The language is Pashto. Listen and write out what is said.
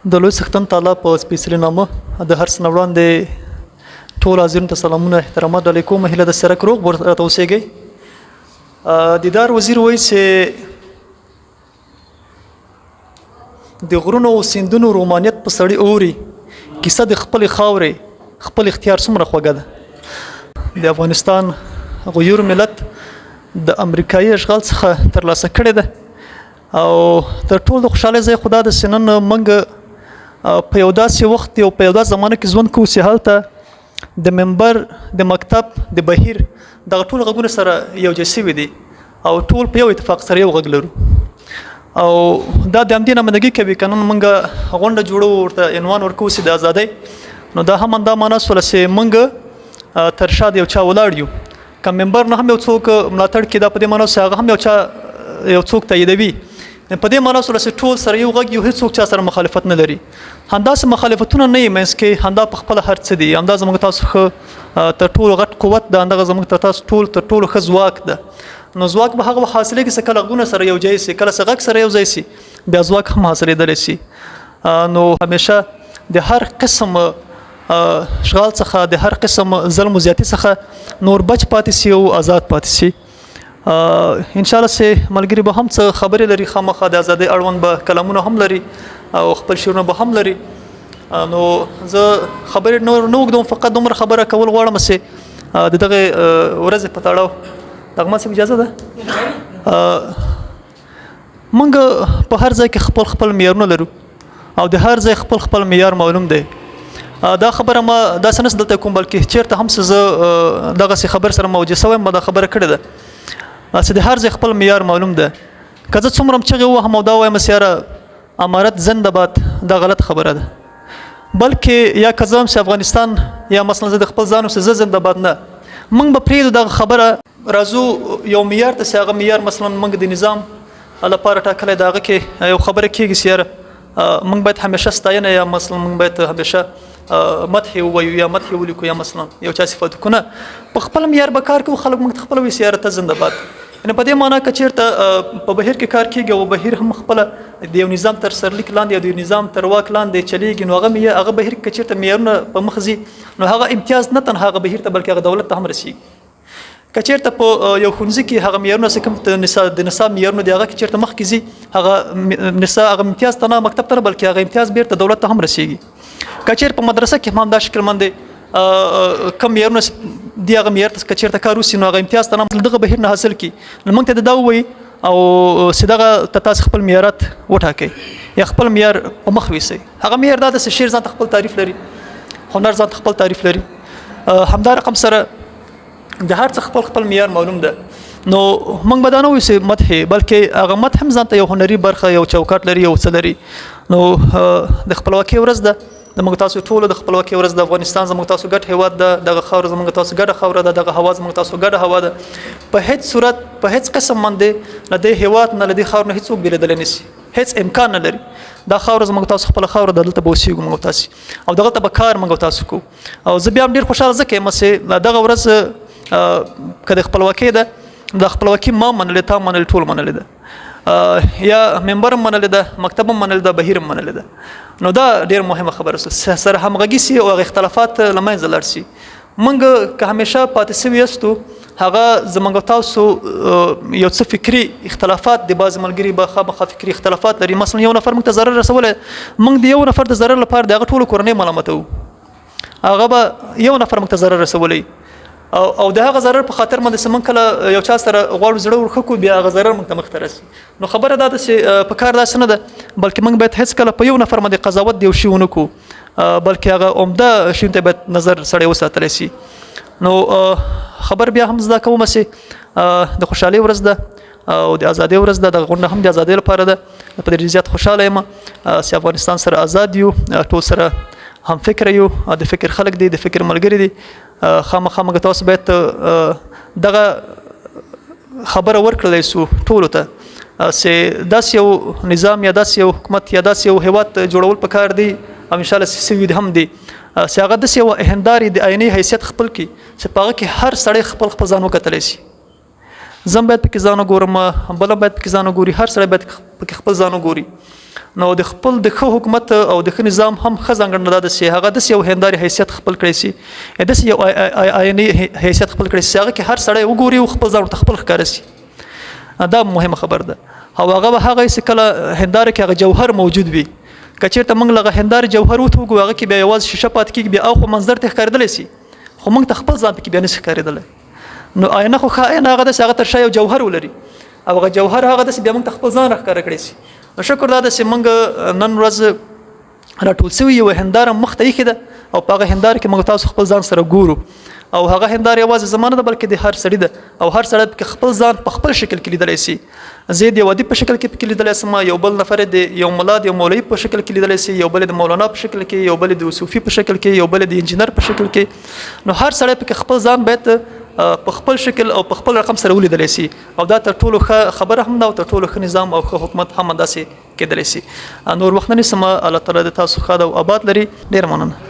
د لوی څښتن تعالی په سپېڅلي نامه د هر څه نه وړاندې ټول حاضرینو ته سلامونه احترامات علیکم هیله د سره روغ راته اوسېږئ. دیدار وزیر وایي چې د غرونو او سیندونو رومانیت په سړی اوري کیسه د خپلې خاورې خپل اختیار څومره خوږه ده. د افغانستان غیور ملت د امریکایي اشغال څخه ترلاسه کړې ده او تر ټولو د خوشحالۍ ځای خو دا ده چې نن موږ په یو داسې وخت یو په یو داسې زمانه کې ژوند کوو چې هلته د منبر د مکتب د بهیر دغه ټول غږونه سره یو ځای شوي دي او ټول په یو اتفاق سره یو غږ لرو او دا د همدې نمایندګي کوي که نن موږ غونډه جوړو ورته عنوان ورکوو چې د آزادۍ نو دا هم همدا معنا شوله چې موږ تر شا د یو چا ولاړ یو که منبر نه هم یو څوک ملاتړ کړي دا په دې معنا چې هغه هم یو څوک تاییدوي په دې معنا سره چې ټول سره یو غږ یو هیڅوک چا سره مخالفت نه لري. همداسې مخالفتونه نه یې منځ کې همدا په خپله هر څه دي همدا زموږ تاسو ښه تر ټولو غټ قوت ده همدغه زموږ تاسو تر ټولو ښه ځواک ده. نو ځواک به هغه حاصلېږي چې کله غږونه سره یو ځای شي کله چې غږ سره یو ځای شي بیا ځواک هم حاصلېدلی شي. نو همیشه د هر قسم اشغال څخه د هر قسم ظلم و زیاتي څخه نور بچ پاتې شي او آزاد پاتې شي. ان شاء الله چې ملګري به هم څه خبرې لري خامخا د آزادۍ اړوند به کلامونه هم لري او خپل شعرونه به هم لري. نو زه خبرې نه اوږدوم فقط دومره خبره کول غواړم چې د دغه ورځې په تړاو دغه ماته اجازه ده موږ په هر ځای کې خپل معیارونه لرو او د هر ځای خپل معیار معلوم دی. دا خبره ما داسې نه دلته کوم بلکې چېرته هم چې زه دغسې خبر سره موجه شوی ما دا خبره کړې ده چې د هر ځای خپل معیار معلوم ده. که زه څومره هم چغې ووهم او دا وایم چې یاره امارت زنده باد دا غلط خبره ده بلکې یا که زه هم چې افغانستان یا مثلا زه د خپل ځان چې زه زنده باد نه موږ به پرېږدو دغه خبره راځو یو معیار ته چې هغه معیار مثلا موږ د نظام لپاره ټاکلی د هغه کې یو خبره کېږي چې یاره موږ باید همیشه ستاینه یا مثلا موږ باید همیشه مدح ووایو یا مدح ولیکو یا مثلا یو چا صفتونه په خپل معیار به کار کوو خلک موږ ته خپله وایي چې یاره ته زنده باد. یعنې په دې معنا که چېرته په بهیر کې کار کېږي او بهیر هم خپله د یو نظام تر سرلیک لاندې یا د یو نظام تر واک لاندې چلیږي نو هغه بهیر که چېرته معیارونه په مخ ځي نو هغه امتیاز نه تنها هغه بهیر ته بلکې هغه دولت ته هم رسېږي. که چېرته په یو ښوونځي کې هغه معیارونه چې کوم د نصاب معیارونه دي هغه که چېرته مخکې ځي هغه امتیاز ته نه مکتب ته نه بلکې هغه امتیاز بیرته دولت ته هم رسېږي. که چېرته په مدرسه کې هم دا شکل مند دی کم معیارونه دي هغه معیار ته که چېرته کار وسي نو هغه امتیاز ته نه دغه بهیر نه حاصل کړي نو موږ ته دا ووایي او چې دغه ته تاسو خپل معیارات وټاکئ یا خپل معیار په مخ ویسئ. هغه معیار دا ده چې شعر ځان ته خپل تعریف لري هنر ځان ته خپل تعریف لري همدا رقم سره د هر څه خپل معیار معلوم ده. نو موږ به دا نه وایو چې مدح بلکې هغه مدح هم ځان ته یو هنري برخه یو چوکاټ لري یو څه لري. نو د خپلواکۍ ورځ ده د موږ تاسو ټولو د خپلواکۍ ورځ د افغانستان زموږ تاسو ګډ هیواد ده دغه خاوره زموږ تاسو ګډه خاوره ده دغه هوا زموږ تاسو ګډه هوا ده په هیڅ صورت په هیڅ قسم باندې له دې هیواد نه له دې خاورې نه هیڅوک بېلېدلی نه شي هیڅ امکان نه لري. دا خاوره زموږ تاسو خپله خاوره ده دلته به اوسېږو موږ تاسو او دغلته به کار موږ تاسو کوو او زه بیا هم ډېر خوشحاله ځکه یم چې دغه ورځ که د خپلواکۍ ده د خپلواکي ما منلې تا منلې ټول منلې ده یا منبر هم منلې ده مکتب هم منلې ده بهیر هم منلې ده. نو دا ډېر مهمه خبره سره همغږي سي او هغه اختلافات له منځه لاړ سي. موږ که همیشه پاتې سوي یاستو هغه زموږ تاسو یو څه فکري اختلافات د بعضې ملګري به خامخا فکري اختلافات لري مثلا یو نفر موږ ته ضرر رسولی موږ د یو نفر د ضرر لپاره د هغه ټولو کورنۍ ملامتوو هغه به یو نفر موږ ته ضرر رسولی او د هغه ضرر په خاطر باندې چې موږ کله یو چا سره غواړو زړه ورښه کړو بیا هغه ضرر موږ ته مخته رسي. نو خبره دا ده چې په کار داسې نه ده بلکې موږ باید هېڅکله په یو نفر باندې قضاوت د یو شي ونه کړو بلکې هغه عمده شیونو ته باید نظر سړی وساتلی شي. نو خبر بیا هم زده کوم چې د خوشحالۍ ورځ ده او د آزادۍ ورځ ده دغه غونډه هم د آزادۍ لپاره ده په ډېر زیات خوشحاله یم چې افغانستان سره آزاد یو ټول سره هم فکر یو د فکر خلک دي د فکر ملګري دي خامخا موږ تاسو باید دغه خبره ورکړلی شو ټولو ته چې داسې یو نظام یا داسې یو حکومت یا داسې یو هیواد جوړول پکار دي او انشاءالله سوي هم دي چې هغه داسې یو اهنداري د آینې حیثیت خپل کړي چې په هغه کې هر سړی خپل ځان وکتلی شي زم باید پکې ځان وګورم، بل باید پکې ځان وګوري، هر سړی باید پکې خپل ځان وګوري. نو د خپل د ښه حکومت او د ښه نظام هم ښه ځانګړنه ده چې هغه داسې یو هندارې حیثیت خپل کړی سي، داسې یو آیني حیثیت خپل کړی سي، هغه کې هر سړی وګوري او خپل ځان ورته خپل ښکاره سي. دا مهمه خبر ده. او هغه به هغه چې کله هنداره کې هغه جوهر موجود وي، که چېرته موږ لغه هنداره جوهر وتوږو هغه کې بیا یوازې شیشه پاتې کېږي، بیا اخوا منظر ته ښکارېدلی سي، خو موږ ته خپل ځان پکې بیا نشي ښکارېدلی. نو آینه خو ښه آینه هغه داسې هغه تر شا یو جوهر ولري او هغه جوهر هغه داسې بیا موږ ته خپل ځان راښکاره کړی سي. نو شکر دا ده چې موږ نن ورځ راټول سوي یوه هنداره مخ ته ایښې ده او په هغه هنداره کې موږ تاسو خپل ځان سره ګورو. او هغه هنداره یوازې زما نه ده بلکې د هر سړي ده او هر سړی پکې خپل ځان په خپل شکل کې لیدلی سي. زه د یو ادیب په شکل کې پکې لیدلی سم، یو بل نفر د یو ملا د یو مولوي په شکل کې لیدلی سي، یو بل د مولانا په شکل کې، یو بل د صوفي په شکل کې، یو بل د انجینر په شکل کې. نو هر سړی پکې خپل ځان باید په خپل شکل او په خپل رقم سره ولیدلی سي او دا تر ټولو ښه خبره هم ده او تر ټولو ښه نظام او ښه حکومت هم همداسې کېدلی سي. نور وخت نه نیسم. الله تعالی د تاسو ښاد او آباد لري. ډېر مننه.